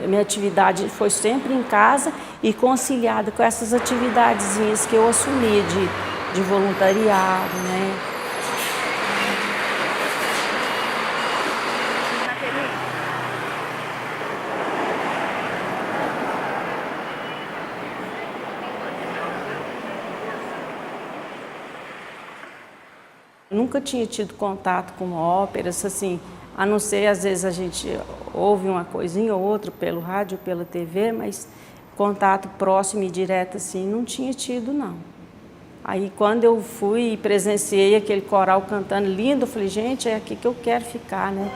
Minha atividade foi sempre em casa e conciliada com essas atividadezinhas que eu assumi de voluntariado, né? Eu nunca tinha tido contato com óperas, assim, a não ser, às vezes, a gente ouve uma coisinha ou outra pelo rádio, pela TV, mas contato próximo e direto, assim, não tinha tido, não. Aí, quando eu fui e presenciei aquele coral cantando lindo, eu falei, gente, é aqui que eu quero ficar, né?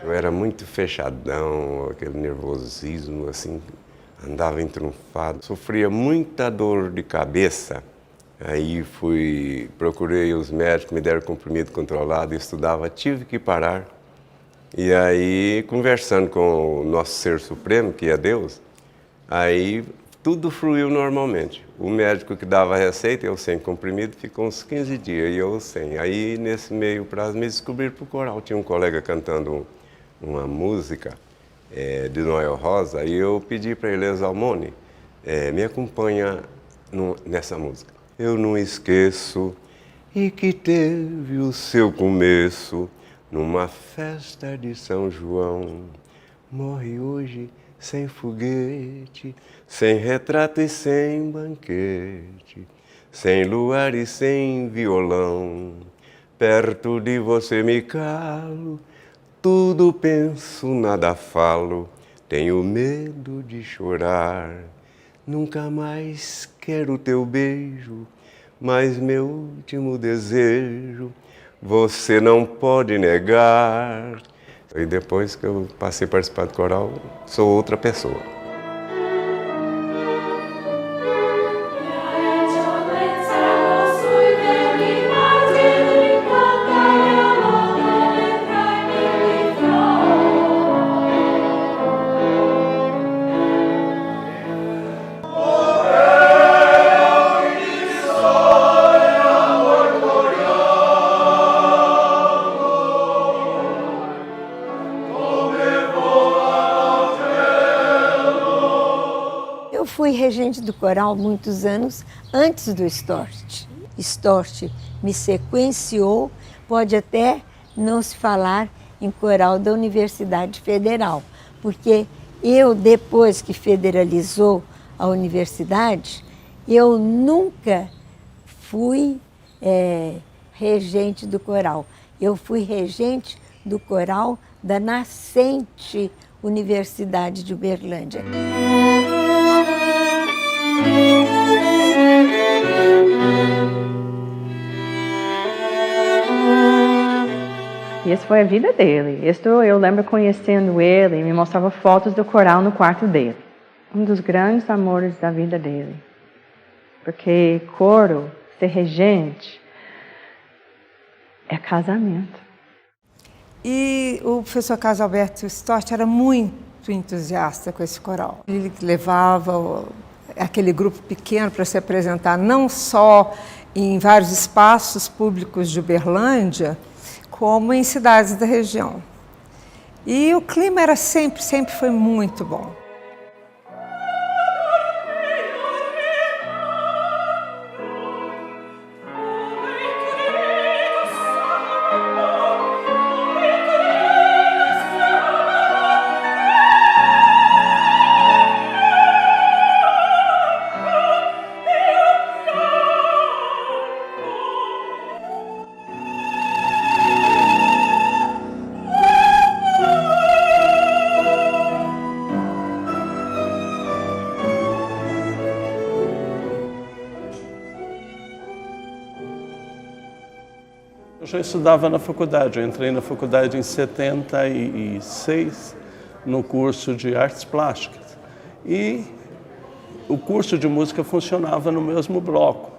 Eu era muito fechadão, aquele nervosismo, assim, andava entrunfado, sofria muita dor de cabeça. Aí procurei os médicos, me deram comprimido controlado, estudava, tive que parar. E aí, conversando com o nosso Ser Supremo, que é Deus, aí tudo fluiu normalmente. O médico que dava a receita, eu sem comprimido, ficou uns 15 dias e eu sem. Aí, nesse meio prazo, me descobri pro coral. Tinha um colega cantando uma música de Noel Rosa, e eu pedi para ele, Exalmone, me acompanha nessa música. Eu não esqueço e que teve o seu começo numa festa de São João. Morre hoje sem foguete, sem retrato e sem banquete, sem luar e sem violão. Perto de você me calo, tudo penso, nada falo, tenho medo de chorar. Nunca mais quero teu beijo, mas meu último desejo você não pode negar. E depois que eu passei a participar do coral, sou outra pessoa. Eu fui regente do coral muitos anos antes do Stort. Stort me sequenciou, pode até não se falar em coral da Universidade Federal, porque eu, depois que federalizou a universidade, eu nunca fui regente do coral. Eu fui regente do coral da nascente Universidade de Uberlândia. E essa foi a vida dele. Eu lembro conhecendo ele, me mostrava fotos do coral no quarto dele. Um dos grandes amores da vida dele. Porque coro, ser regente, é casamento. E o professor Carlos Alberto Stort era muito entusiasta com esse coral. Ele levava aquele grupo pequeno para se apresentar não só em vários espaços públicos de Uberlândia, como em cidades da região. E o clima era sempre foi muito bom. já estudava na faculdade. Eu entrei na faculdade em 76, no curso de artes plásticas. E o curso de música funcionava no mesmo bloco.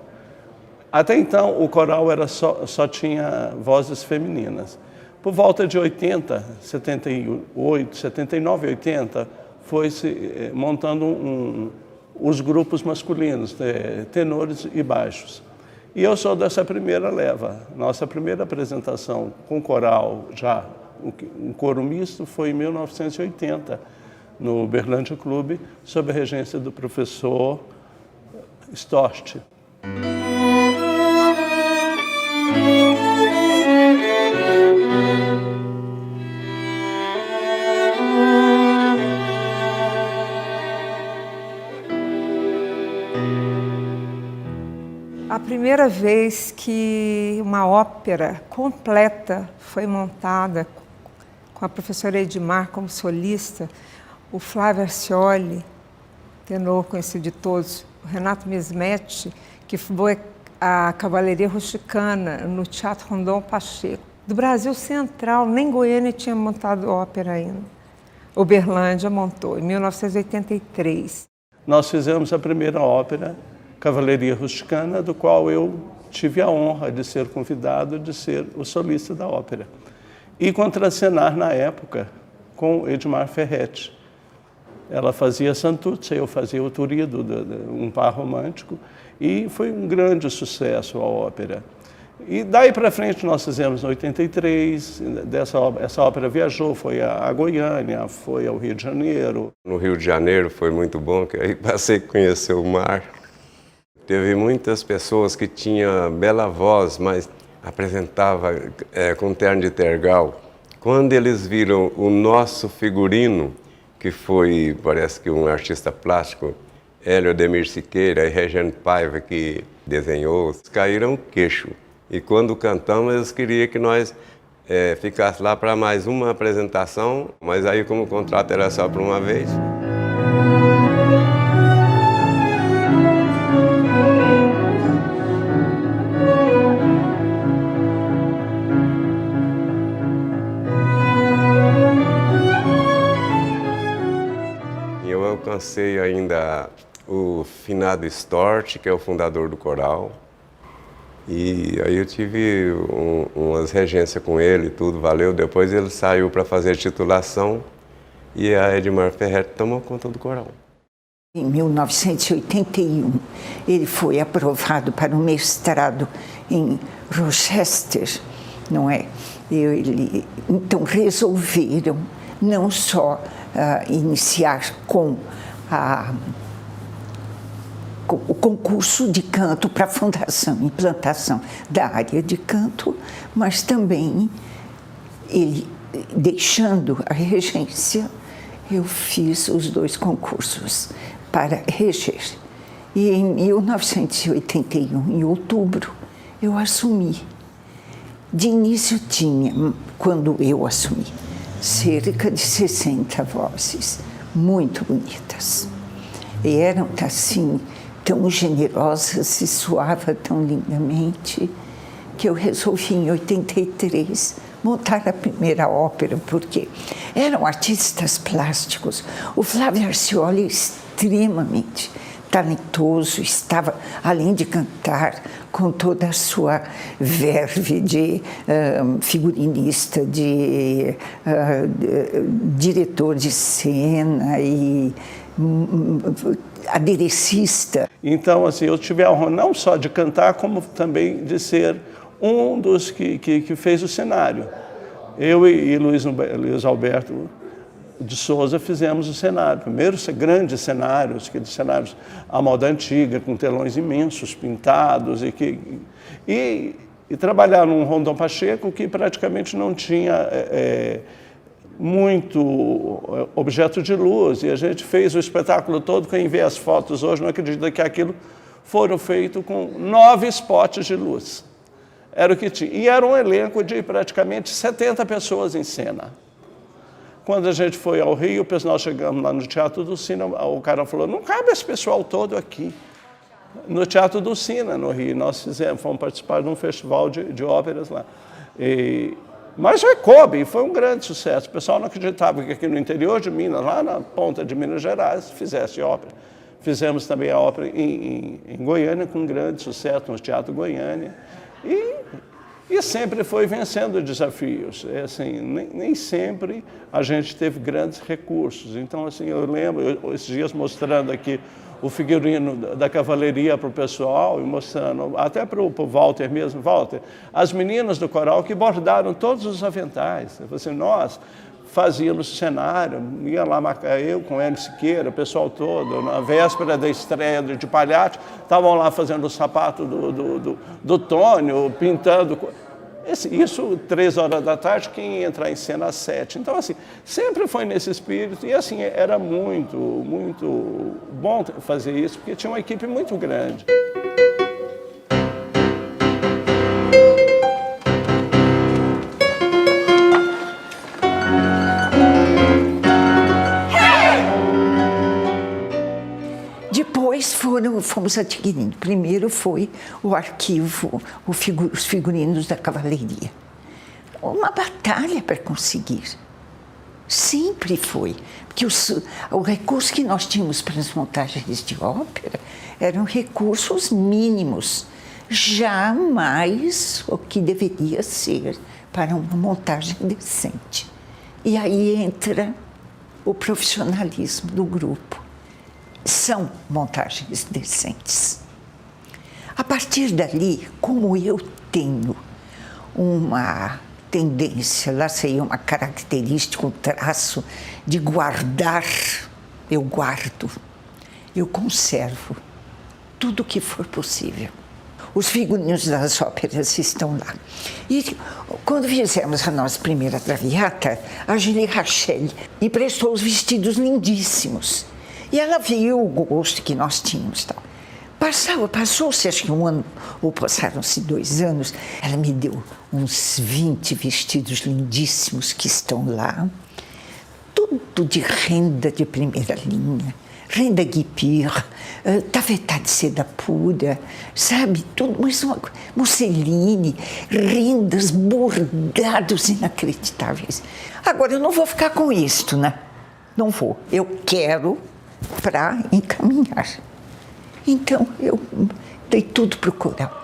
Até então, o coral só tinha vozes femininas. Por volta de 80, 78, 79 e 80, foi-se montando os grupos masculinos, tenores e baixos. E eu sou dessa primeira leva. Nossa primeira apresentação com coral, já um coro misto, foi em 1980, no Uberlândia Clube, sob a regência do professor Storch. A primeira vez que uma ópera completa foi montada com a professora Edmar como solista, o Flávio Arcioli, tenor conhecido de todos, o Renato Mesmetti, que foi a Cavalaria Rusticana no Teatro Rondon Pacheco. Do Brasil Central, nem Goiânia tinha montado ópera ainda. Uberlândia montou, em 1983. Nós fizemos a primeira ópera, Cavalaria Rusticana, do qual eu tive a honra de ser convidado de ser o solista da ópera. E contracenar na época com Edmar Ferretti. Ela fazia Santuzza, eu fazia o Turido, um par romântico, e foi um grande sucesso a ópera. E daí para frente nós fizemos em 83, essa ópera viajou, foi a Goiânia, foi ao Rio de Janeiro. No Rio de Janeiro foi muito bom, que aí passei a conhecer o mar. Teve muitas pessoas que tinham bela voz, mas apresentava com terno de tergal. Quando eles viram o nosso figurino, que foi, parece que um artista plástico, Hélio Ademir Siqueira e Regiane Paiva, que desenhou, caíram o queixo. E quando cantamos, eles queriam que nós ficássemos lá para mais uma apresentação, mas aí como o contrato era só por uma vez. Eu alcancei ainda o finado Storch, que é o fundador do coral. E aí eu tive umas regências com ele, tudo valeu. Depois ele saiu para fazer titulação e a Edmar Ferretti tomou conta do coral. Em 1981, ele foi aprovado para um mestrado em Rochester, não é? Então resolveram não só iniciar com o concurso de canto para a fundação e implantação da área de canto, mas também ele, deixando a regência, eu fiz os dois concursos para reger. E em 1981, em outubro, eu assumi. De início tinha, quando eu assumi, cerca de 60 vozes, muito bonitas. E eram assim, tão generosas e soava tão lindamente, que eu resolvi em 83 montar a primeira ópera, porque eram artistas plásticos. O Flávio Arcioli, extremamente talentoso, estava, além de cantar, com toda a sua verve de figurinista, de diretor de cena e aderecista. Então, assim, eu tive a honra não só de cantar, como também de ser um dos que fez o cenário. Eu e Luiz Alberto de Souza fizemos o cenário. Primeiro, grandes cenários, aqueles cenários à moda antiga, com telões imensos, pintados, e trabalhar num Rondon Pacheco que praticamente não tinha muito objeto de luz, e a gente fez o espetáculo todo. Quem vê as fotos hoje não acredita que aquilo foram feito com 9 spots de luz. Era o que tinha. E era um elenco de praticamente 70 pessoas em cena. Quando a gente foi ao Rio, nós chegamos lá no Teatro do Sina, o cara falou, não cabe esse pessoal todo aqui. No Teatro do Sina, no Rio, nós fomos participar de um festival de óperas lá. Mas coube, foi um grande sucesso. O pessoal não acreditava que aqui no interior de Minas, lá na ponta de Minas Gerais, fizesse ópera. Fizemos também a ópera em Goiânia, com grande sucesso, no Teatro Goiânia. E sempre foi vencendo desafios. Assim, nem sempre a gente teve grandes recursos. Então, assim, eu lembro, esses dias mostrando aqui o figurino da cavalaria para o pessoal e mostrando, até para o Walter mesmo, Walter, as meninas do coral que bordaram todos os aventais. Assim, nós fazíamos cenário, ia lá marcar eu com o Hélio Siqueira, o pessoal todo, na véspera da estreia de Palhate, estavam lá fazendo o sapato do Tônio, pintando. Isso 3 horas da tarde, quem ia entrar em cena às 7. Então, assim, sempre foi nesse espírito. E, assim, era muito, muito bom fazer isso, porque tinha uma equipe muito grande. Depois fomos adquirindo. Primeiro foi o arquivo, os figurinos da cavalaria. Uma batalha para conseguir. Sempre foi. Porque o recurso que nós tínhamos para as montagens de ópera eram recursos mínimos. Jamais o que deveria ser para uma montagem decente. E aí entra o profissionalismo do grupo. São montagens decentes. A partir dali, como eu tenho uma tendência, lá sei, uma característica, um traço de guardar, eu guardo, eu conservo tudo o que for possível. Os figurinos das óperas estão lá. E quando fizemos a nossa primeira Traviata, a Julie Rachel emprestou os vestidos lindíssimos. E ela viu o gosto que nós tínhamos. Tal. Passou-se acho que 1 ano, ou passaram-se 2 anos, ela me deu uns 20 vestidos lindíssimos que estão lá. Tudo de renda de primeira linha, renda guipir, tafetá de seda pura, sabe? Tudo, mas uma musseline, rendas, bordados inacreditáveis. Agora, eu não vou ficar com isto, né? Não vou. Eu quero para encaminhar. Então, eu dei tudo para o coral.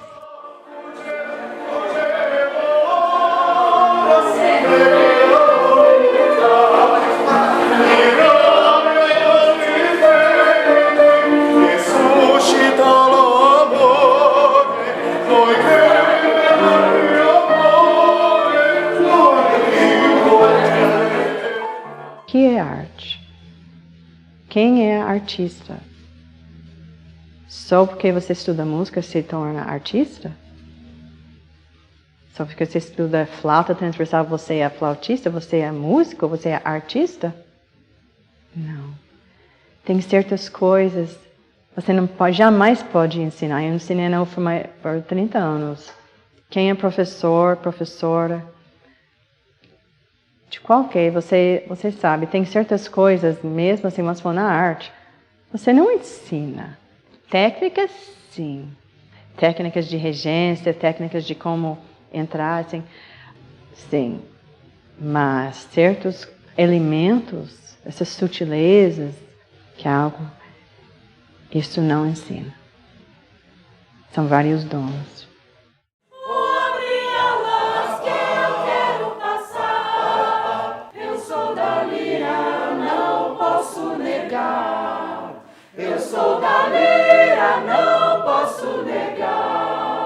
O que é arte? Quem é artista? Só porque você estuda música se torna artista? Só porque você estuda flauta transversal você é flautista? Você é músico? Você é artista? Não. Tem certas coisas você não pode, jamais pode ensinar. Eu ensinei na UFMA por 30 anos. Quem é professor, professora? De qualquer, você sabe, tem certas coisas, mesmo assim, mas for na arte, você não ensina. Técnicas, sim. Técnicas de regência, técnicas de como entrar, assim, sim. Mas certos elementos, essas sutilezas, que é algo, isso não ensina. São vários dons. Eu sou da lira, não posso negar.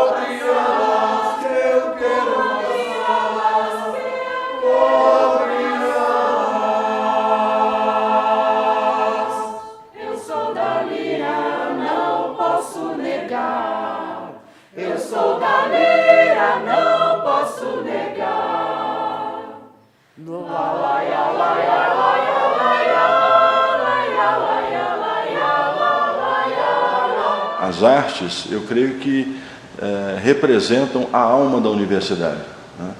Abre alas que eu quero passar. Abre alas. Eu sou da lira, não posso negar. Eu sou da lira, não posso negar. As artes, eu creio que representam a alma da universidade. Né?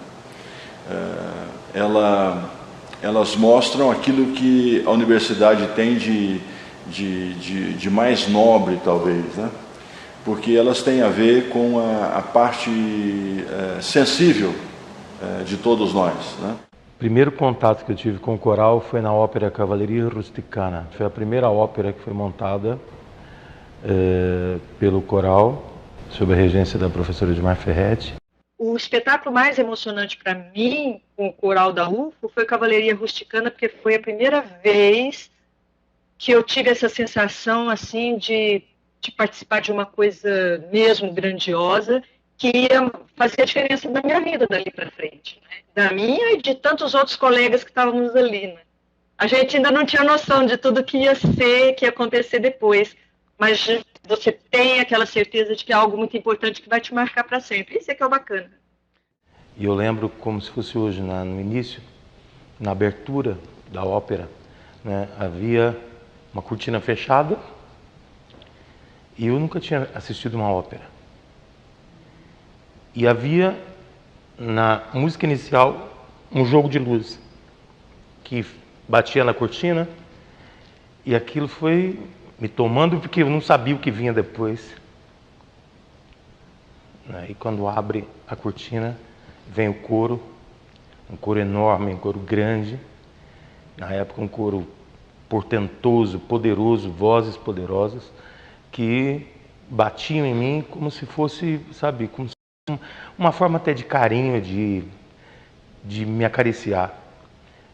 Elas mostram aquilo que a universidade tem de mais nobre, talvez. Né? porque elas têm a ver com a parte sensível de todos nós, né? O primeiro contato que eu tive com o coral foi na ópera Cavalleria Rusticana. Foi a primeira ópera que foi montada pelo coral, sob a regência da professora Edmar Ferretti. O espetáculo mais emocionante para mim, com o coral da UFO, foi Cavalleria Rusticana, porque foi a primeira vez que eu tive essa sensação assim de participar de uma coisa mesmo grandiosa, que ia fazer a diferença na minha vida dali para frente, né? Da minha e de tantos outros colegas que estávamos ali, né? A gente ainda não tinha noção de tudo que ia ser, que ia acontecer depois, mas você tem aquela certeza de que é algo muito importante que vai te marcar para sempre. Isso é que é o bacana. E eu lembro como se fosse hoje, no início, na abertura da ópera, né, havia uma cortina fechada e eu nunca tinha assistido uma ópera. E havia, na música inicial, um jogo de luz que batia na cortina e aquilo foi me tomando porque eu não sabia o que vinha depois. E quando abre a cortina, vem o coro, um coro enorme, um coro grande, na época um coro portentoso, poderoso, vozes poderosas, que batiam em mim como se fosse, sabe, como se fosse uma forma até de carinho, de me acariciar.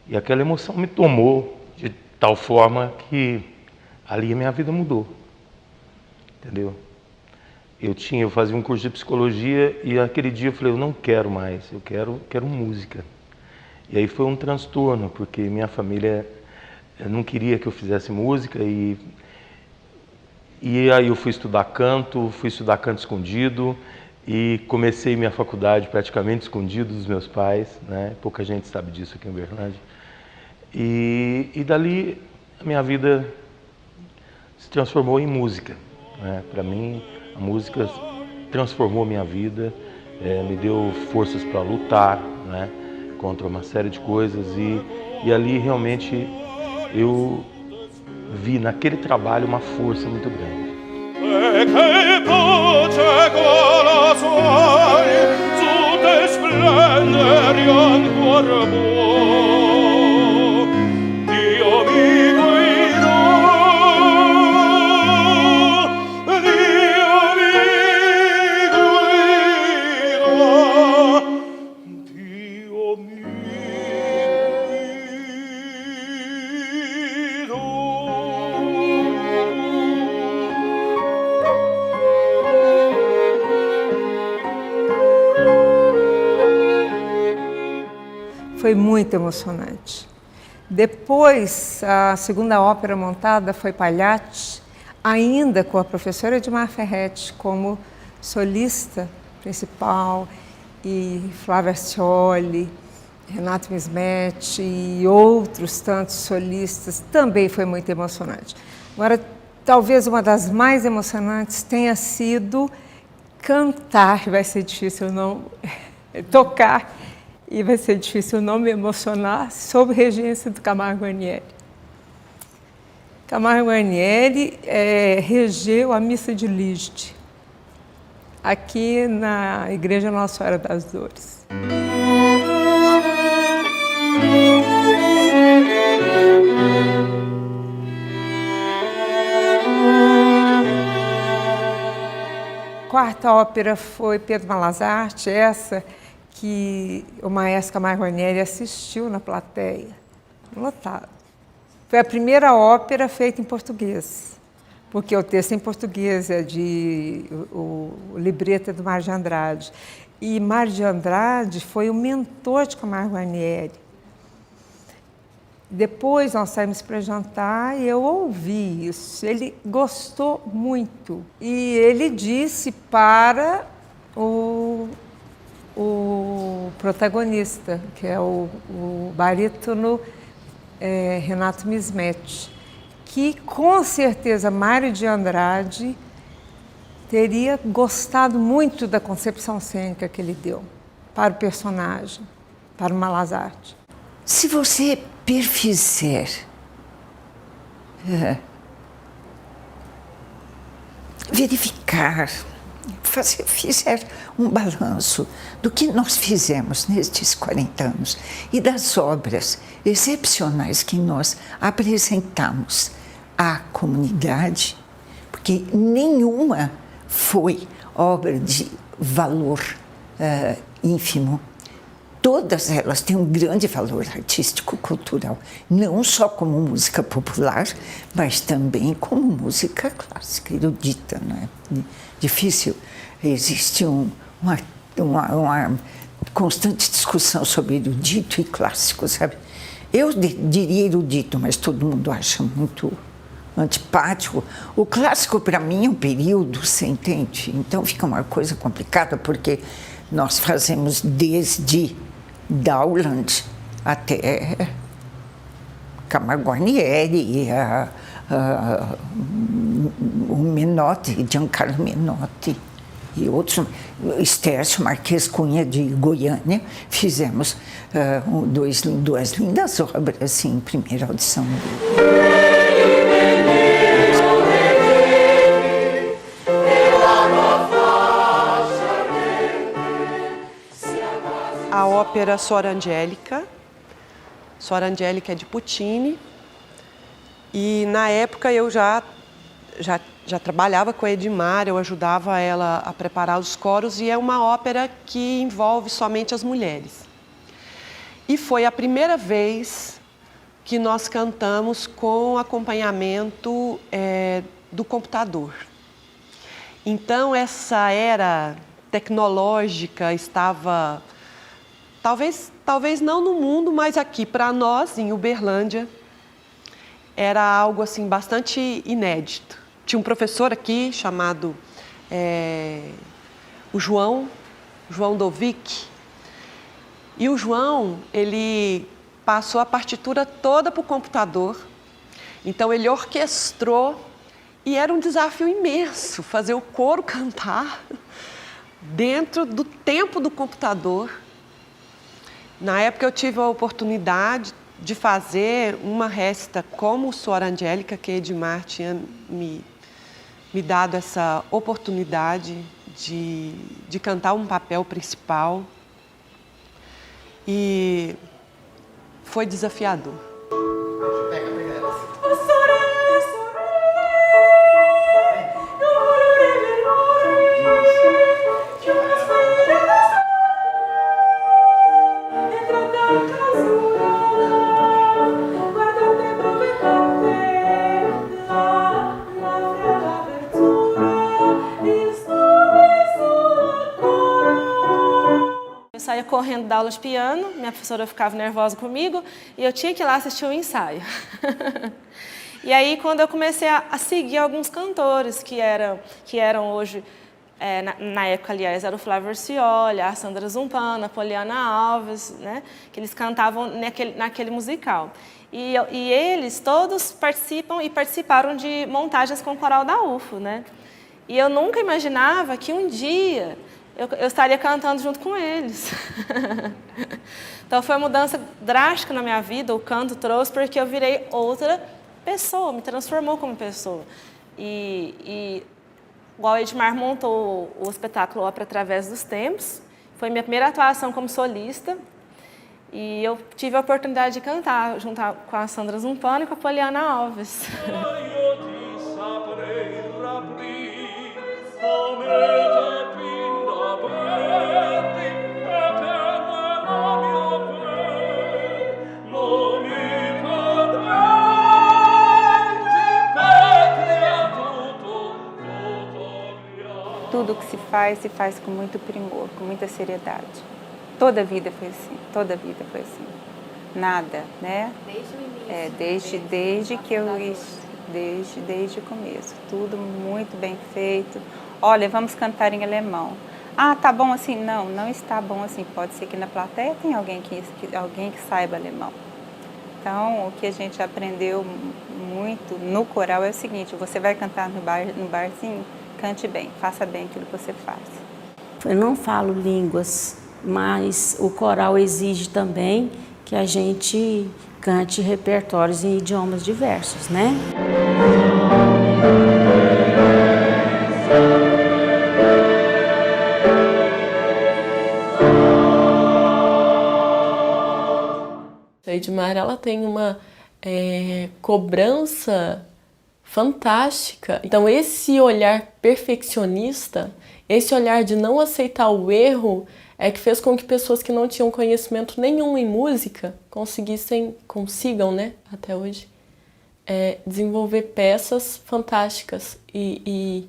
E aquela emoção me tomou de tal forma que ali a minha vida mudou, entendeu? Eu fazia um curso de psicologia e aquele dia eu falei, eu não quero mais, eu quero música. E aí foi um transtorno, porque minha família não queria que eu fizesse música e aí eu fui estudar canto escondido e comecei minha faculdade praticamente escondido dos meus pais, né? Pouca gente sabe disso aqui em Uberlândia. E dali a minha vida se transformou em música, né? Para mim, a música transformou minha vida, me deu forças para lutar, né, contra uma série de coisas e ali realmente eu vi naquele trabalho uma força muito grande. Foi muito emocionante. Depois, a segunda ópera montada foi Pagliacci, ainda com a professora Edmar Ferretti como solista principal, e Flávia Arcioli, Renato Mismetti e outros tantos solistas. Também foi muito emocionante. Agora, talvez uma das mais emocionantes tenha sido cantar, vai ser difícil não tocar, e vai ser difícil não me emocionar, sob regência do Camargo Guarnieri. Camargo Guarnieri regeu a missa de Lichte, aqui na Igreja Nossa Senhora das Dores. A quarta ópera foi Pedro Malazarte, essa que o maestro Camargo Guarnieri assistiu na plateia, lotado. Foi a primeira ópera feita em português, porque o texto em português o libreto é do Mário de Andrade. E Mário de Andrade foi o mentor de Camargo Guarnieri. Depois nós saímos para jantar e eu ouvi isso. Ele gostou muito. E ele disse para o protagonista, que é o barítono Renato Mismetti, que com certeza Mário de Andrade teria gostado muito da concepção cênica que ele deu para o personagem, para o Malazarte. Se você perfizer verificar destacar, fizer um balanço do que nós fizemos nestes 40 anos e das obras excepcionais que nós apresentamos à comunidade, porque nenhuma foi obra de valor ínfimo. Todas elas têm um grande valor artístico-cultural, não só como música popular, mas também como música clássica, erudita, não é? Difícil. Existe uma constante discussão sobre erudito e clássico, sabe? Eu diria erudito, mas todo mundo acha muito antipático. O clássico, para mim, é um período, você entende? Então fica uma coisa complicada, porque nós fazemos desde Dowland até Camargo Guarnieri, o Menotti, Giancarlo Menotti e outros, Stércio Marques Cunha de Goiânia, fizemos duas lindas obras assim, em primeira audição dele. A ópera Suor Angélica. Suor Angélica é de Puccini. E na época eu já trabalhava com a Edmar, eu ajudava ela a preparar os coros, e é uma ópera que envolve somente as mulheres. E foi a primeira vez que nós cantamos com acompanhamento do computador. Então essa era tecnológica estava... Talvez não no mundo, mas aqui para nós, em Uberlândia, era algo assim bastante inédito. Tinha um professor aqui chamado o João Dovic, e o João, ele passou a partitura toda para o computador, então ele orquestrou, e era um desafio imenso fazer o coro cantar dentro do tempo do computador. Na época eu tive a oportunidade de fazer uma récita como Suor Angélica, que Edmar tinha me dado essa oportunidade de cantar um papel principal, e foi desafiador. Eu saía correndo da aula de piano, minha professora ficava nervosa comigo e eu tinha que ir lá assistir o ensaio. E aí, quando eu comecei a seguir alguns cantores que eram hoje, na época, aliás, era o Flávio Orcioli, a Sandra Zumpana, a Poliana Alves, né, que eles cantavam naquele musical. E eles todos participaram de montagens com o coral da UFO, né? E eu nunca imaginava que um dia eu estaria cantando junto com eles. Então foi uma mudança drástica na minha vida, o canto trouxe, porque eu virei outra pessoa, me transformou como pessoa. E igual o Edmar montou o espetáculo Ópera Através dos Tempos, foi minha primeira atuação como solista, e eu tive a oportunidade de cantar junto com a Sandra Zumpano e com a Poliana Alves. Tudo que se faz com muito primor, com muita seriedade. Toda a vida foi assim, toda a vida foi assim. Nada, né? Desde o início. Desde o começo. Tudo muito bem feito. Olha, vamos cantar em alemão. Ah, tá bom assim? Não, não está bom assim. Pode ser que na plateia tenha alguém que saiba alemão. Então, o que a gente aprendeu muito no coral é o seguinte: você vai cantar no barzinho, cante bem, faça bem aquilo que você faz. Eu não falo línguas, mas o coral exige também que a gente cante repertórios em idiomas diversos, né? Edmar, ela tem uma cobrança fantástica. Então, esse olhar perfeccionista, esse olhar de não aceitar o erro, é que fez com que pessoas que não tinham conhecimento nenhum em música consigam, né, até hoje, desenvolver peças fantásticas. E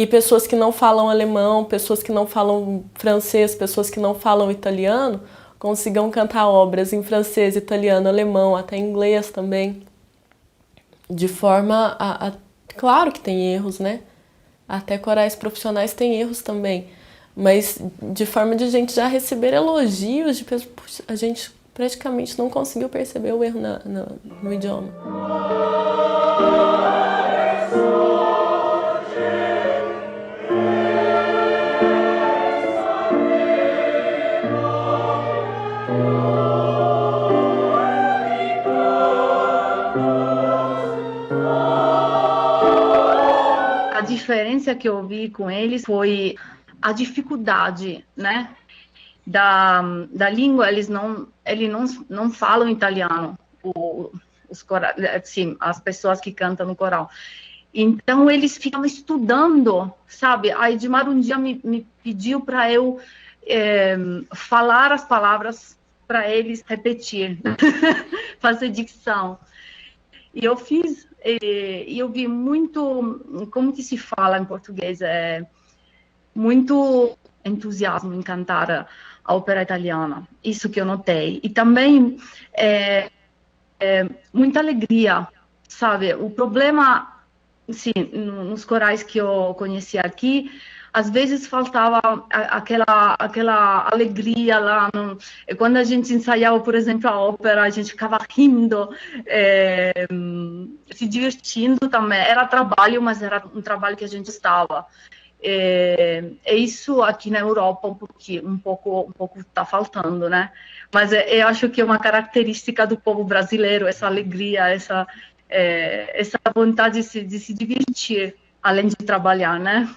pessoas que não falam alemão, pessoas que não falam francês, pessoas que não falam italiano, consigam cantar obras em francês, italiano, alemão, até inglês também. De forma claro que tem erros, né? Até corais profissionais têm erros também. Mas de forma de a gente já receber elogios de pessoas. Puxa, a gente praticamente não conseguiu perceber o erro no idioma. A diferença que eu vi com eles foi a dificuldade, né, da língua. Eles não falam italiano, assim, as pessoas que cantam no coral. Então eles ficam estudando, sabe? A Edmar um dia me pediu para eu falar as palavras para eles repetir, fazer dicção. E eu fiz, e eu vi muito, como que se fala em português, muito entusiasmo em cantar a ópera italiana, isso que eu notei. E também muita alegria, sabe? O problema, sim, nos corais que eu conheci aqui, às vezes faltava aquela alegria lá. Quando a gente ensaiava, por exemplo, a ópera, a gente ficava rindo, se divertindo também. Era trabalho, mas era um trabalho que a gente estava. Isso aqui na Europa um pouco está faltando, né? Mas eu acho que é uma característica do povo brasileiro, essa alegria, essa vontade de se divertir, além de trabalhar, né?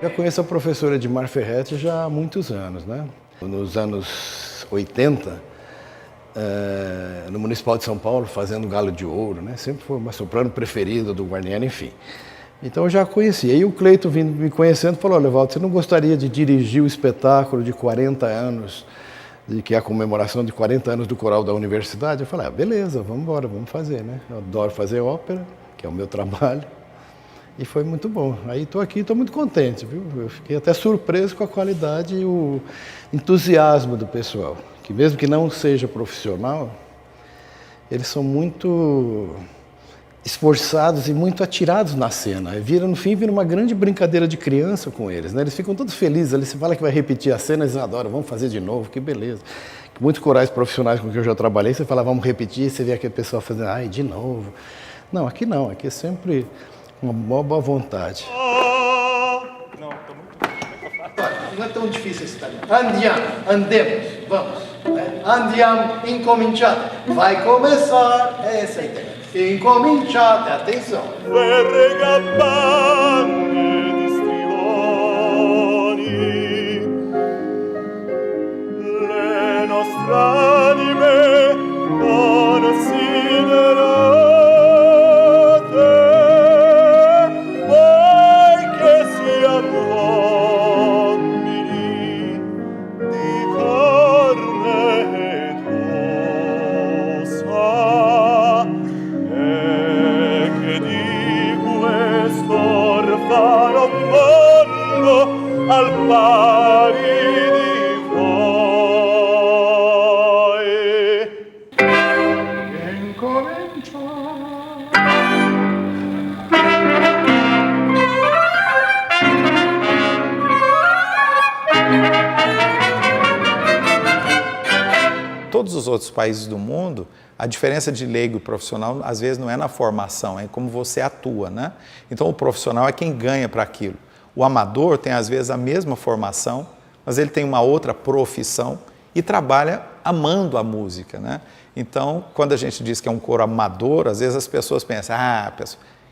Eu conheço a professora Edmar Ferretti já há muitos anos, né? Nos anos 80, no Municipal de São Paulo, fazendo Galo de Ouro, né? Sempre foi uma soprano preferida do Guarnieri, enfim. Então eu já conhecia. E o Cleito, vindo me conhecendo, falou: olha, Walter, você não gostaria de dirigir o espetáculo de 40 anos, que é a comemoração de 40 anos do coral da universidade? Eu falei: beleza, vamos embora, vamos fazer, né? Eu adoro fazer ópera, que é o meu trabalho. E foi muito bom. Aí estou aqui, estou muito contente, viu? Eu fiquei até surpreso com a qualidade e o entusiasmo do pessoal, que mesmo que não seja profissional, eles são muito esforçados e muito atirados na cena. No fim, vira uma grande brincadeira de criança com eles, né? Eles ficam todos felizes ali, você fala que vai repetir a cena, eles adoram, vamos fazer de novo, que beleza. Muitos corais profissionais com que eu já trabalhei, você fala, vamos repetir, você vê aquele pessoal fazendo, ai, de novo. Não, aqui é sempre uma boa vontade. Não é tão difícil esse italiano. Andiamo, andemos, vamos. Andiamo, incominciate. Vai começar. Essa é a ideia. Incominciate, atenção. Le nostre anime considerate. Al pari di voi. Incominciate. os outros países do mundo, a diferença de leigo e profissional, às vezes, não é na formação, é como você atua, né? Então, o profissional é quem ganha para aquilo. O amador tem, às vezes, a mesma formação, mas ele tem uma outra profissão e trabalha amando a música, né? Então, quando a gente diz que é um coro amador, às vezes as pessoas pensam,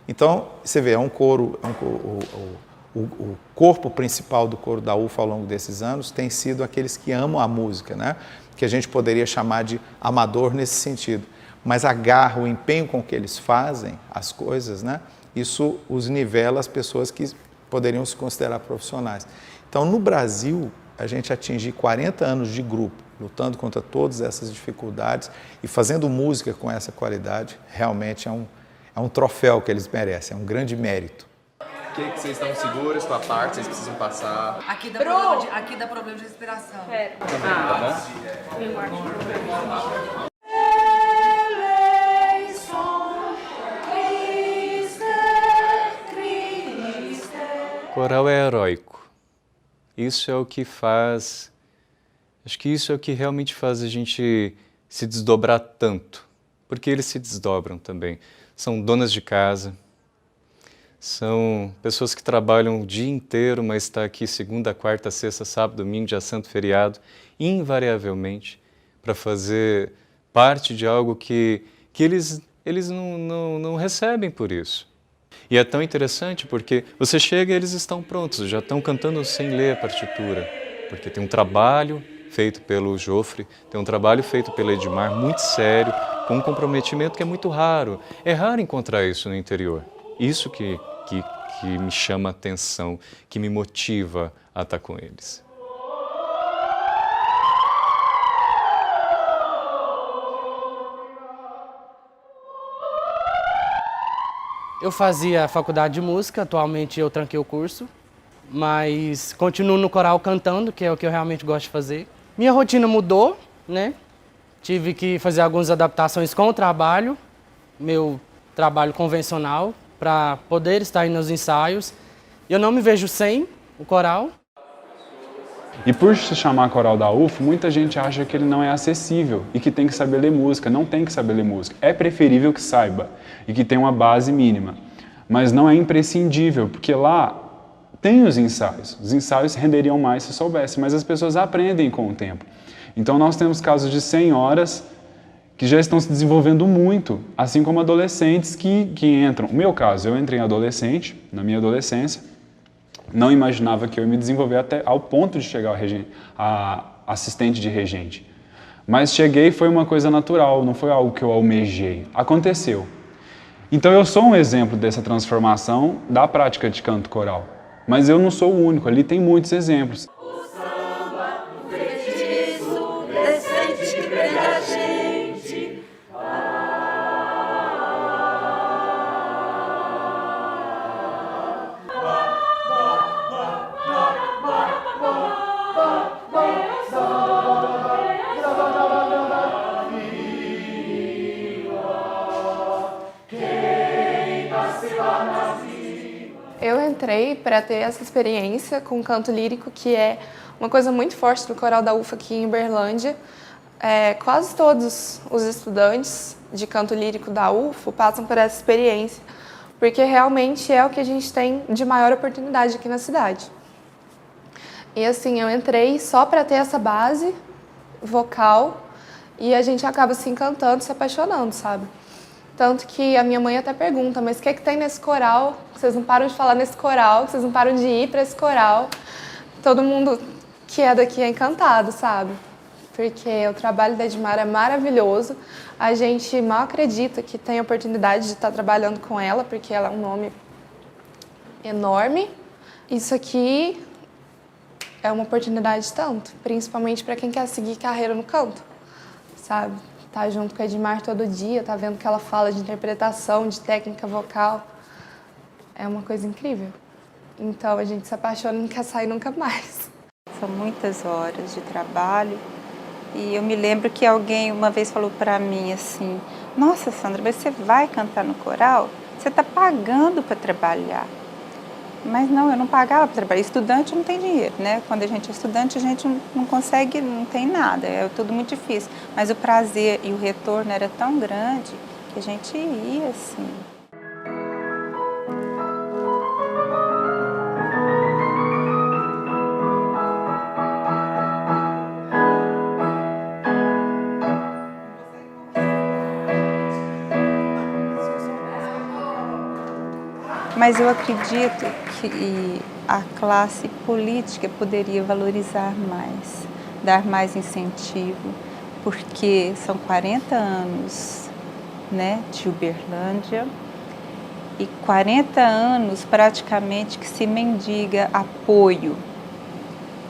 Então, você vê, o corpo principal do coro da UFA ao longo desses anos tem sido aqueles que amam a música, né? Que a gente poderia chamar de amador nesse sentido. Mas a garra, o empenho com que eles fazem as coisas, né? Isso os nivela as pessoas que poderiam se considerar profissionais. Então, no Brasil, a gente atingir 40 anos de grupo, lutando contra todas essas dificuldades e fazendo música com essa qualidade, realmente é um troféu que eles merecem, é um grande mérito. Que vocês estão seguros com a parte, vocês precisam passar. Aqui dá problema de respiração. Tá bom? Coral é heróico. Isso é o que faz... Acho que isso é o que realmente faz a gente se desdobrar tanto. Porque eles se desdobram também. São donas de casa, são pessoas que trabalham o dia inteiro, mas está aqui segunda, quarta, sexta, sábado, domingo, dia santo, feriado, invariavelmente, para fazer parte de algo que eles não recebem por isso. E é tão interessante porque você chega e eles estão prontos, já estão cantando sem ler a partitura, porque tem um trabalho feito pelo Jofre, tem um trabalho feito pelo Edmar, muito sério, com um comprometimento que é muito raro. É raro encontrar isso no interior. Isso que me chama a atenção, que me motiva a estar com eles. Eu fazia faculdade de música, atualmente eu tranquei o curso, mas continuo no coral cantando, que é o que eu realmente gosto de fazer. Minha rotina mudou, né? Tive que fazer algumas adaptações com o trabalho, meu trabalho convencional, para poder estar aí nos ensaios. Eu não me vejo sem o coral. E por se chamar coral da UFO, muita gente acha que ele não é acessível e que tem que saber ler música. Não tem que saber ler música. É preferível que saiba e que tenha uma base mínima. Mas não é imprescindível, porque lá tem os ensaios. Os ensaios renderiam mais se soubesse, mas as pessoas aprendem com o tempo. Então nós temos casos de senhoras que já estão se desenvolvendo muito, assim como adolescentes que entram. No meu caso, eu entrei adolescente, na minha adolescência, não imaginava que eu ia me desenvolver até ao ponto de chegar a assistente de regente. Mas cheguei e foi uma coisa natural, não foi algo que eu almejei. Aconteceu. Então eu sou um exemplo dessa transformação da prática de canto coral. Mas eu não sou o único, ali tem muitos exemplos. Eu entrei para ter essa experiência com o canto lírico, que é uma coisa muito forte do coral da UFA aqui em Uberlândia. Quase todos os estudantes de canto lírico da UFA passam por essa experiência, porque realmente é o que a gente tem de maior oportunidade aqui na cidade. E assim, eu entrei só para ter essa base vocal e a gente acaba se encantando, se apaixonando, sabe? Tanto que a minha mãe até pergunta, mas o que tem nesse coral? Vocês não param de falar nesse coral, vocês não param de ir para esse coral. Todo mundo que é daqui é encantado, sabe? Porque o trabalho da Edmar é maravilhoso. A gente mal acredita que tem a oportunidade de estar trabalhando com ela, porque ela é um nome enorme. Isso aqui é uma oportunidade tanto, principalmente para quem quer seguir carreira no canto, sabe? Tá junto com a Edmar todo dia, tá vendo que ela fala de interpretação, de técnica vocal. É uma coisa incrível. Então a gente se apaixona e não quer sair nunca mais. São muitas horas de trabalho. E eu me lembro que alguém uma vez falou para mim assim: nossa, Sandra, mas você vai cantar no coral? Você está pagando para trabalhar. Mas não, eu não pagava para trabalhar. Estudante não tem dinheiro, né? Quando a gente é estudante, a gente não consegue, não tem nada, é tudo muito difícil. Mas o prazer e o retorno era tão grande que a gente ia, assim. Mas eu acredito que a classe política poderia valorizar mais, dar mais incentivo, porque são 40 anos, né, de Uberlândia e 40 anos praticamente que se mendiga apoio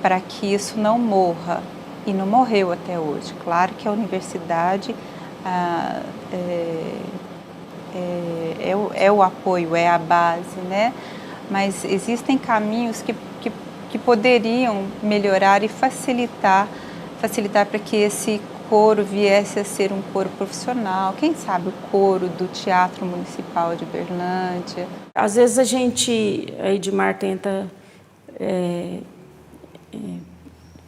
para que isso não morra, e não morreu até hoje. Claro que a universidade é o apoio, é a base, né? Mas existem caminhos que poderiam melhorar e facilitar para que esse coro viesse a ser um coro profissional. Quem sabe o coro do Teatro Municipal de Uberlândia. Às vezes a Edmar tenta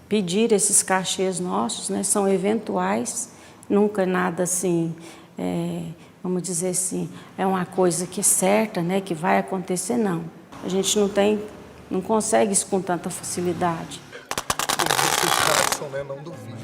pedir esses cachês nossos, né? São eventuais, nunca nada assim... vamos dizer assim, é uma coisa que é certa, né, que vai acontecer, não. A gente não consegue isso com tanta facilidade. Não duvide.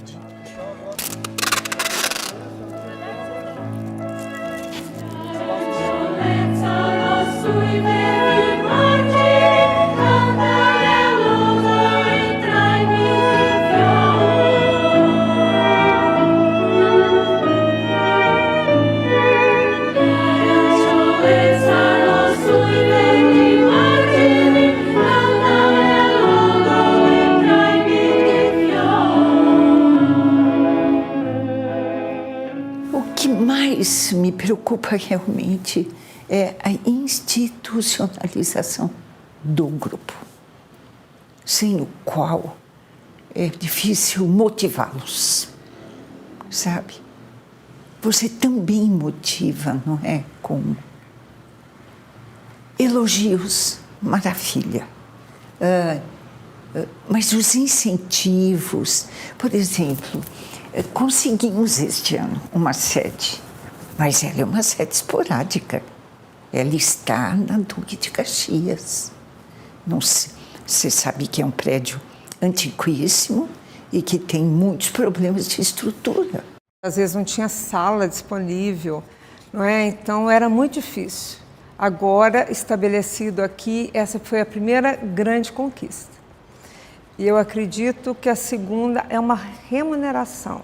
Me preocupa realmente a institucionalização do grupo, sem o qual é difícil motivá-los, sabe? Você também motiva, não é? Com elogios, maravilha. Mas os incentivos, por exemplo, conseguimos este ano uma sede. Mas ela é uma sede esporádica. Ela está na Duque de Caxias. Você sabe que é um prédio antiquíssimo e que tem muitos problemas de estrutura. Às vezes não tinha sala disponível, não é? Então era muito difícil. Agora, estabelecido aqui, essa foi a primeira grande conquista. E eu acredito que a segunda é uma remuneração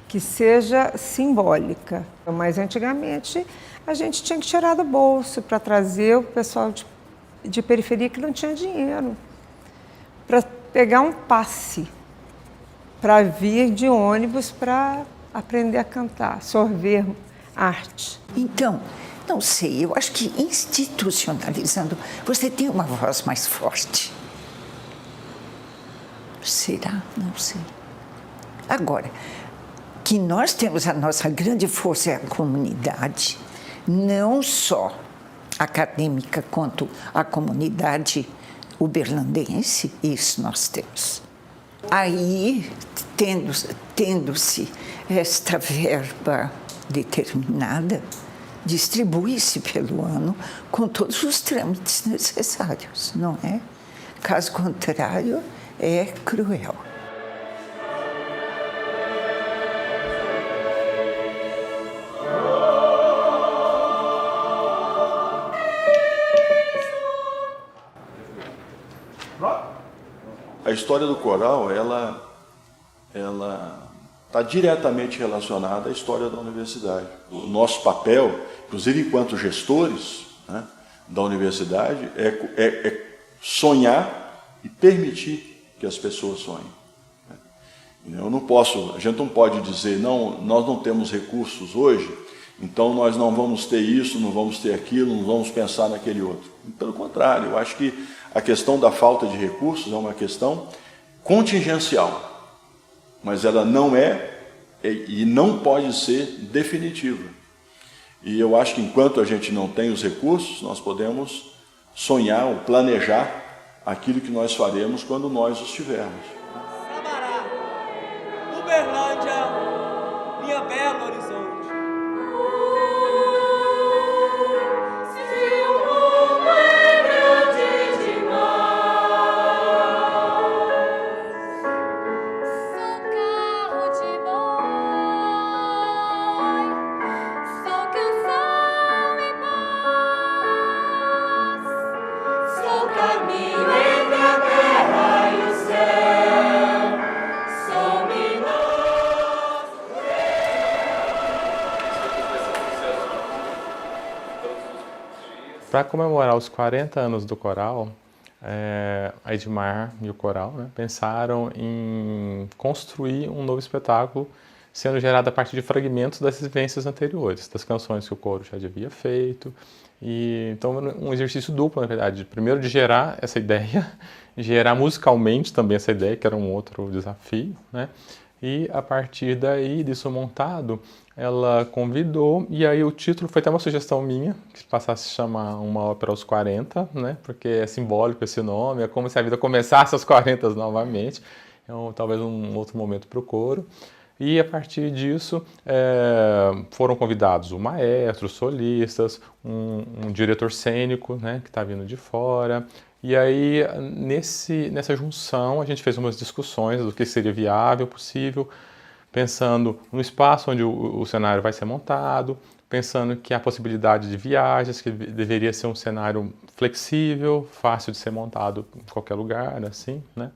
que seja simbólica. Mas antigamente a gente tinha que tirar do bolso para trazer o pessoal de periferia que não tinha dinheiro, para pegar um passe, para vir de ônibus para aprender a cantar, sorver arte. Então, não sei, eu acho que institucionalizando, você tem uma voz mais forte. Será? Não sei. Agora, que nós temos a nossa grande força é a comunidade, não só acadêmica, quanto a comunidade uberlandense, isso nós temos. Aí, tendo-se esta verba determinada, distribui-se pelo ano com todos os trâmites necessários, não é? Caso contrário, é cruel. A história do coral, ela está diretamente relacionada à história da universidade. O nosso papel, inclusive enquanto gestores, né, da universidade, é sonhar e permitir que as pessoas sonhem. A gente não pode dizer, não, nós não temos recursos hoje, então nós não vamos ter isso, não vamos ter aquilo, não vamos pensar naquele outro. Pelo contrário, eu acho que a questão da falta de recursos é uma questão contingencial, mas ela não é e não pode ser definitiva. E eu acho que enquanto a gente não tem os recursos, nós podemos sonhar ou planejar aquilo que nós faremos quando nós os tivermos. Uberlândia, minha bela Horizonte. Para comemorar os 40 anos do coral, a Edmar e o coral, né, pensaram em construir um novo espetáculo sendo gerado a partir de fragmentos das vivências anteriores, das canções que o coro já havia feito. E, então, um exercício duplo, na verdade. Primeiro, de gerar essa ideia, gerar musicalmente também essa ideia, que era um outro desafio, né? E, a partir daí, disso montado, ela convidou, e aí o título foi até uma sugestão minha, que passasse a chamar Uma Ópera aos 40, né? Porque é simbólico esse nome, é como se a vida começasse aos 40 novamente. Então, talvez um outro momento para o coro. E a partir disso foram convidados o maestro, solistas, um diretor cênico, né, que está vindo de fora. E aí, nessa junção, a gente fez umas discussões do que seria viável, possível, pensando no espaço onde o cenário vai ser montado, pensando que a possibilidade de viagens, que deveria ser um cenário flexível, fácil de ser montado em qualquer lugar, assim, né?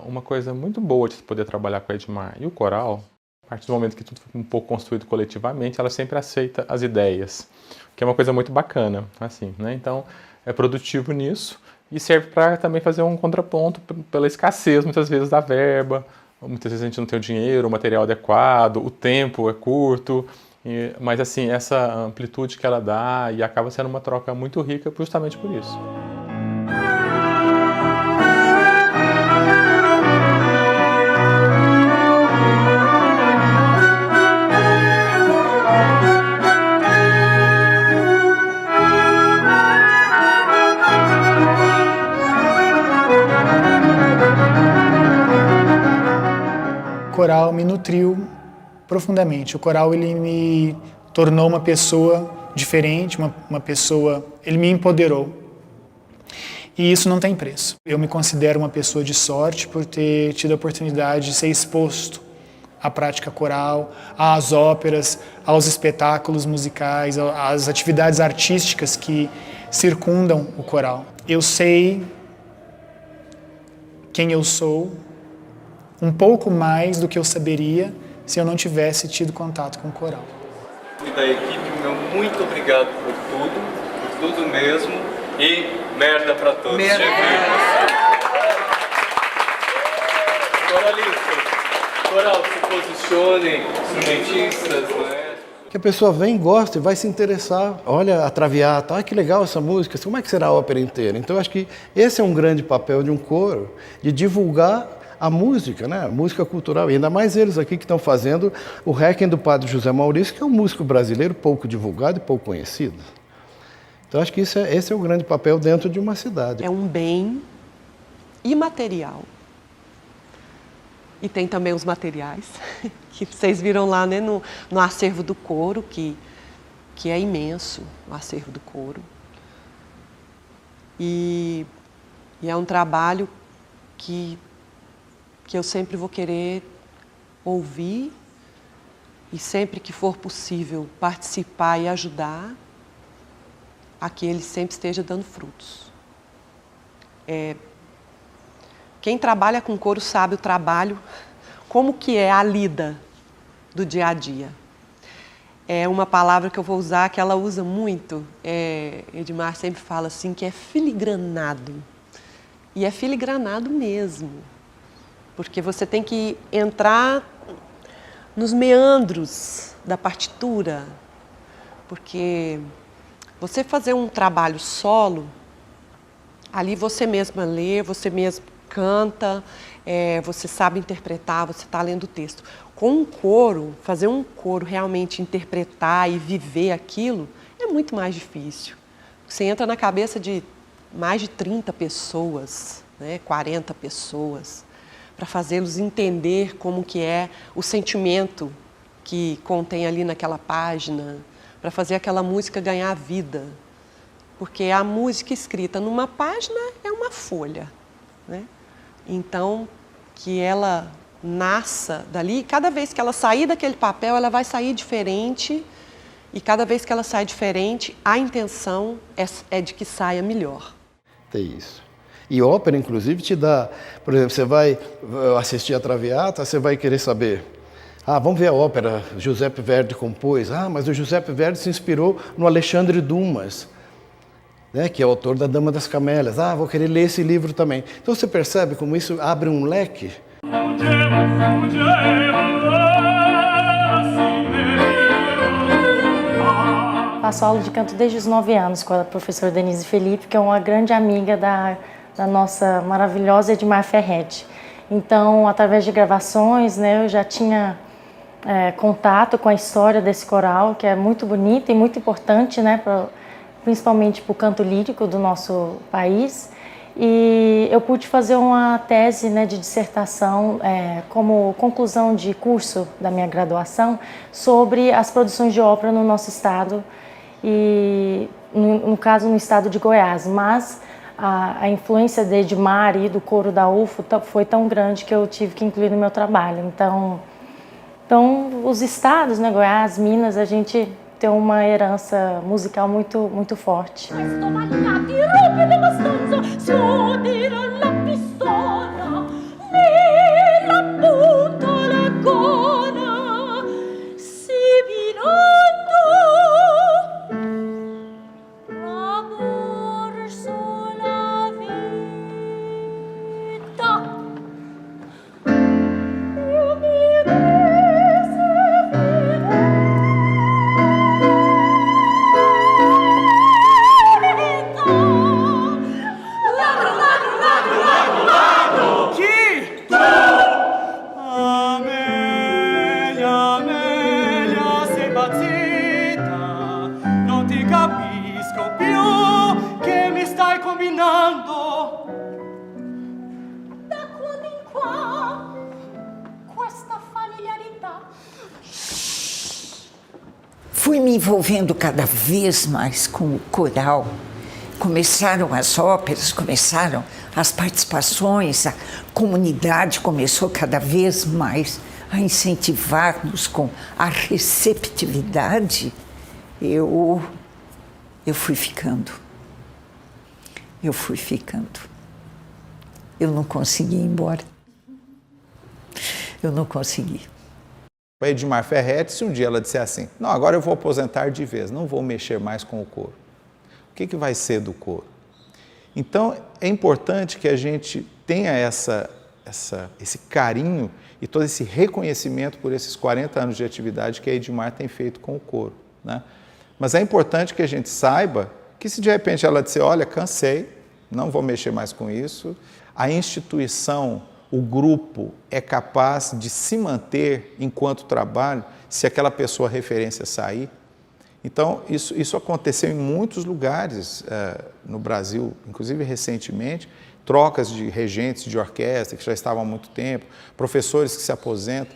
Uma coisa muito boa de poder trabalhar com a Edmar e o coral, a partir do momento que tudo foi um pouco construído coletivamente, ela sempre aceita as ideias, que é uma coisa muito bacana, assim, né? Então, é produtivo nisso e serve para também fazer um contraponto pela escassez, muitas vezes, da verba. Muitas vezes a gente não tem o dinheiro, o material adequado, o tempo é curto, mas assim, essa amplitude que ela dá e acaba sendo uma troca muito rica justamente por isso. O coral me nutriu profundamente. O coral, ele me tornou uma pessoa diferente, uma pessoa... Ele me empoderou. E isso não tem preço. Eu me considero uma pessoa de sorte por ter tido a oportunidade de ser exposto à prática coral, às óperas, aos espetáculos musicais, às atividades artísticas que circundam o coral. Eu sei quem eu sou, um pouco mais do que eu saberia se eu não tivesse tido contato com o coral. E da equipe, meu muito obrigado por tudo mesmo, e merda pra todos. Merda. Coralistas, coral, se posicionem, instrumentistas, né? Que a pessoa vem, gosta e vai se interessar, olha a Traviata, que legal essa música, como é que será a ópera inteira? Então eu acho que esse é um grande papel de um coro, de divulgar a música, né? A música cultural, e ainda mais eles aqui que estão fazendo o Requiem do Padre José Maurício, que é um músico brasileiro pouco divulgado e pouco conhecido. Então acho que esse é o grande papel dentro de uma cidade. É um bem imaterial. E tem também os materiais, que vocês viram lá, né, no acervo do coro, que é imenso, o acervo do coro. E é um trabalho que eu sempre vou querer ouvir e sempre que for possível participar e ajudar a que ele sempre esteja dando frutos. Quem trabalha com coro sabe o trabalho, como que é a lida do dia a dia. É uma palavra que eu vou usar, que ela usa muito, Edmar sempre fala assim, que é filigranado. E é filigranado mesmo. Porque você tem que entrar nos meandros da partitura, porque você fazer um trabalho solo, ali você mesma lê, você mesmo canta, você sabe interpretar, você está lendo o texto. Com um coro, fazer um coro realmente interpretar e viver aquilo é muito mais difícil. Você entra na cabeça de mais de 30 pessoas, né, 40 pessoas, para fazê-los entender como que é o sentimento que contém ali naquela página, para fazer aquela música ganhar vida. Porque a música escrita numa página é uma folha, né? Então, que ela nasça dali, cada vez que ela sair daquele papel, ela vai sair diferente, e cada vez que ela sai diferente, a intenção é de que saia melhor. É isso. E ópera, inclusive, te dá... Por exemplo, você vai assistir a Traviata, você vai querer saber... vamos ver a ópera, Giuseppe Verdi compôs. Mas o Giuseppe Verdi se inspirou no Alexandre Dumas, né, que é o autor da Dama das Camélias. Vou querer ler esse livro também. Então você percebe como isso abre um leque. Faço aula de canto desde os 9 anos com a professora Denise Felipe, que é uma grande amiga da nossa maravilhosa Edmar Ferretti. Então, através de gravações, né, eu já tinha contato com a história desse coral, que é muito bonita e muito importante, né, principalmente para o canto lírico do nosso país. E eu pude fazer uma tese, né, de dissertação como conclusão de curso da minha graduação sobre as produções de ópera no nosso estado, e no caso no estado de Goiás, mas a influência de Edmar e do coro da UFO foi tão grande que eu tive que incluir no meu trabalho. Então os estados, né, Goiás, Minas, a gente tem uma herança musical muito forte. Fui me envolvendo cada vez mais com o coral. Começaram as óperas, começaram as participações, a comunidade começou cada vez mais a incentivar-nos com a receptividade. Eu fui ficando. Eu fui ficando. Eu não consegui ir embora. Eu não consegui. A Edmar Ferretti, se um dia ela disser assim, não, agora eu vou aposentar de vez, não vou mexer mais com o coro. O que vai ser do coro? Então, é importante que a gente tenha esse carinho e todo esse reconhecimento por esses 40 anos de atividade que a Edmar tem feito com o coro, né? Mas é importante que a gente saiba que se de repente ela disser, olha, cansei, não vou mexer mais com isso, a instituição, o grupo é capaz de se manter enquanto trabalho se aquela pessoa referência sair. Então, isso aconteceu em muitos lugares no Brasil, inclusive recentemente, trocas de regentes de orquestra que já estavam há muito tempo, professores que se aposentam,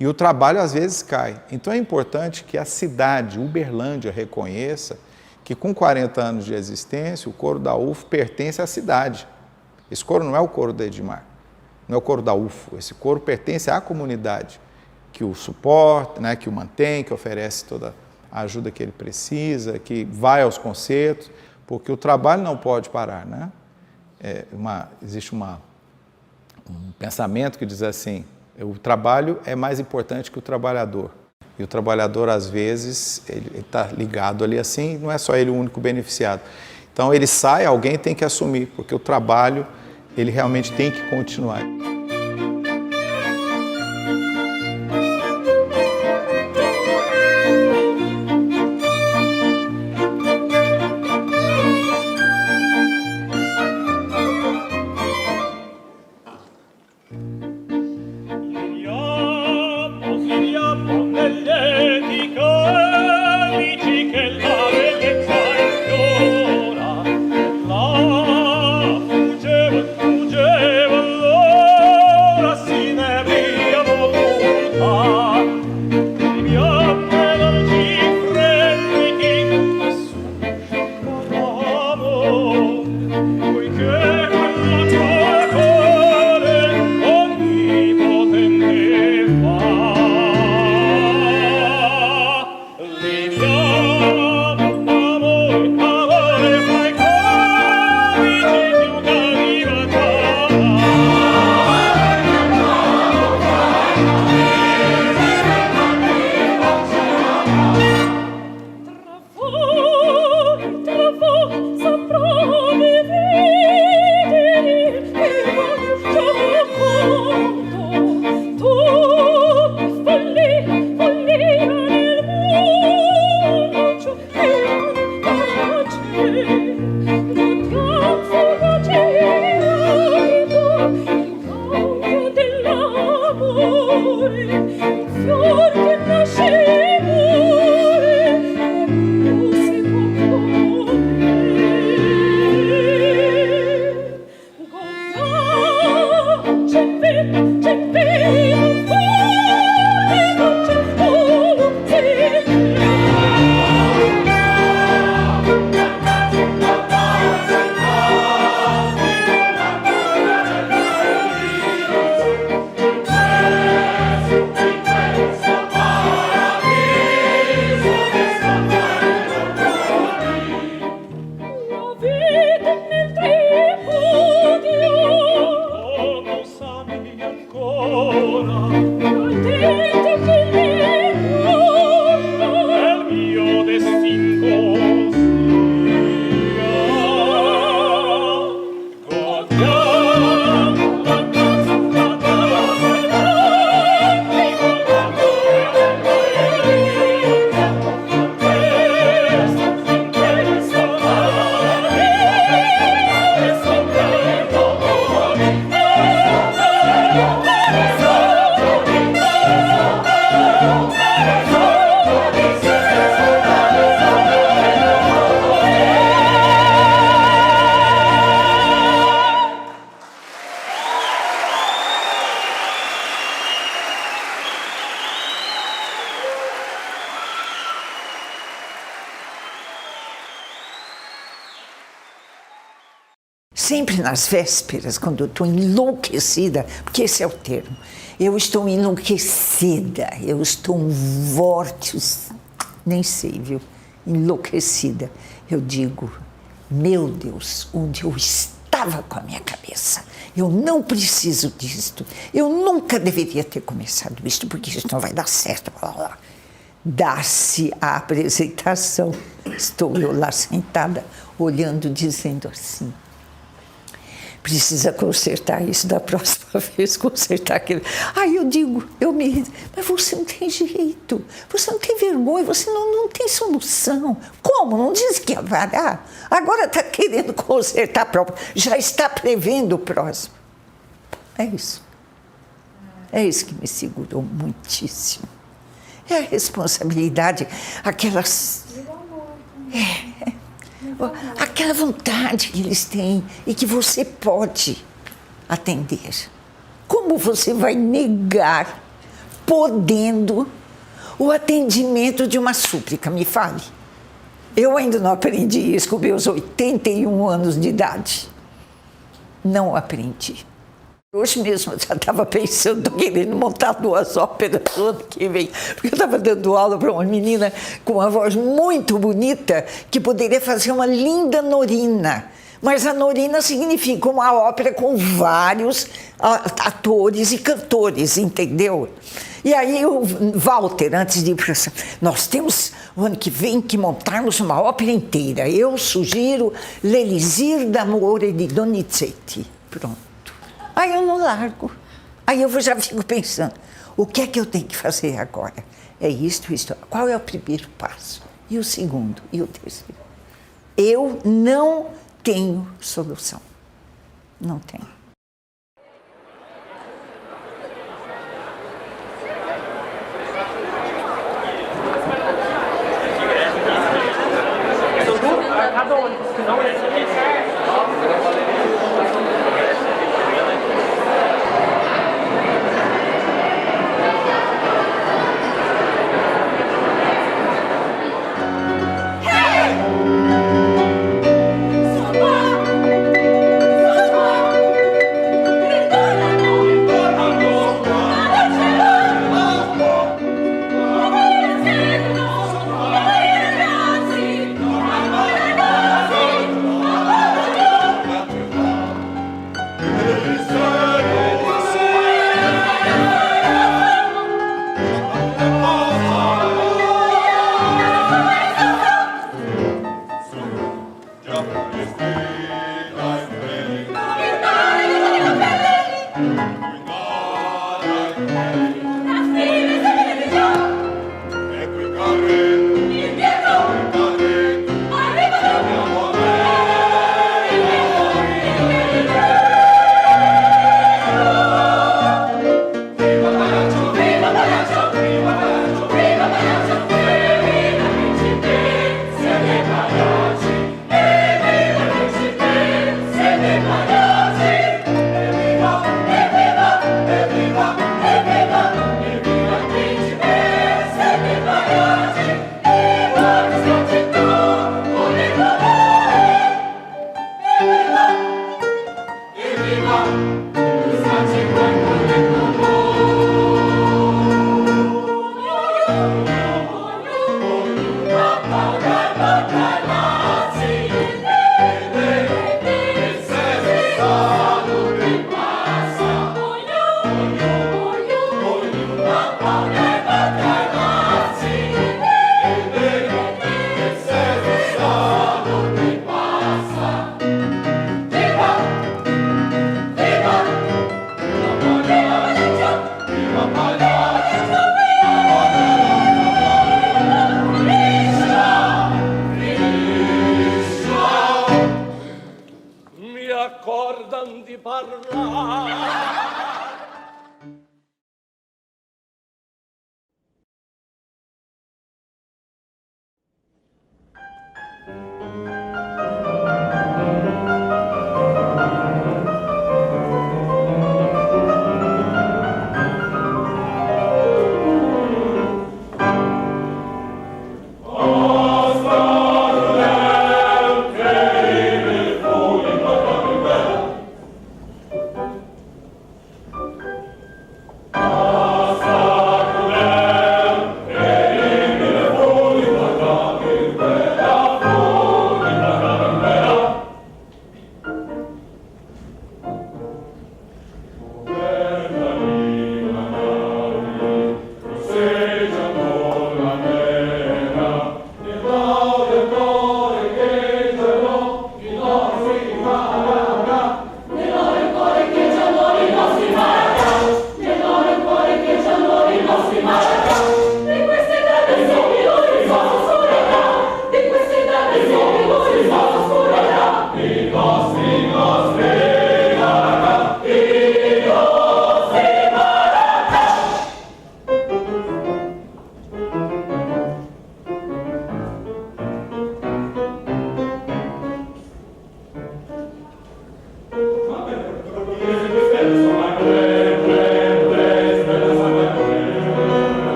e o trabalho às vezes cai. Então é importante que a cidade, Uberlândia, reconheça que com 40 anos de existência, o coro da UFO pertence à cidade. Esse coro não é o coro da Edmar, não é o coro da UFO, esse coro pertence à comunidade, que o suporta, né, que o mantém, que oferece toda a ajuda que ele precisa, que vai aos concertos, porque o trabalho não pode parar, né? Existe um pensamento que diz assim, o trabalho é mais importante que o trabalhador. E o trabalhador, às vezes, ele está ligado ali assim, não é só ele o único beneficiado. Então, ele sai, alguém tem que assumir, porque o trabalho, ele realmente tem que continuar. La Sempre nas vésperas, quando eu estou enlouquecida, porque esse é o termo, eu estou enlouquecida, eu estou um vórtice, nem sei, viu? Enlouquecida. Eu digo, meu Deus, onde eu estava com a minha cabeça? Eu não preciso disto. Eu nunca deveria ter começado isto, porque isso não vai dar certo. Dá-se a apresentação. Estou eu lá sentada, olhando, dizendo assim, precisa consertar isso da próxima vez, consertar aquilo. Aí eu digo, mas você não tem jeito, você não tem vergonha, você não tem solução. Como? Não disse que ia parar? Agora está querendo consertar a própria, já está prevendo o próximo. É isso. É isso que me segurou muitíssimo. É a responsabilidade, aquelas... aquela vontade que eles têm e que você pode atender. Como você vai negar, podendo, o atendimento de uma súplica? Me fale. Eu ainda não aprendi isso com meus 81 anos de idade. Não aprendi. Hoje mesmo eu já estava pensando, estou querendo montar 2 óperas no ano que vem, porque eu estava dando aula para uma menina com uma voz muito bonita que poderia fazer uma linda Norina. Mas a Norina significa uma ópera com vários atores e cantores, entendeu? E aí o Walter, antes de ir para... Nós temos o ano que vem que montarmos uma ópera inteira. Eu sugiro L'Elisir d'Amore de Donizetti. Pronto. Aí eu não largo. Aí eu já fico pensando, o que é que eu tenho que fazer agora? É isto. Qual é o primeiro passo? E o segundo? E o terceiro? Eu não tenho solução. Não tenho. Mi accordan di parlare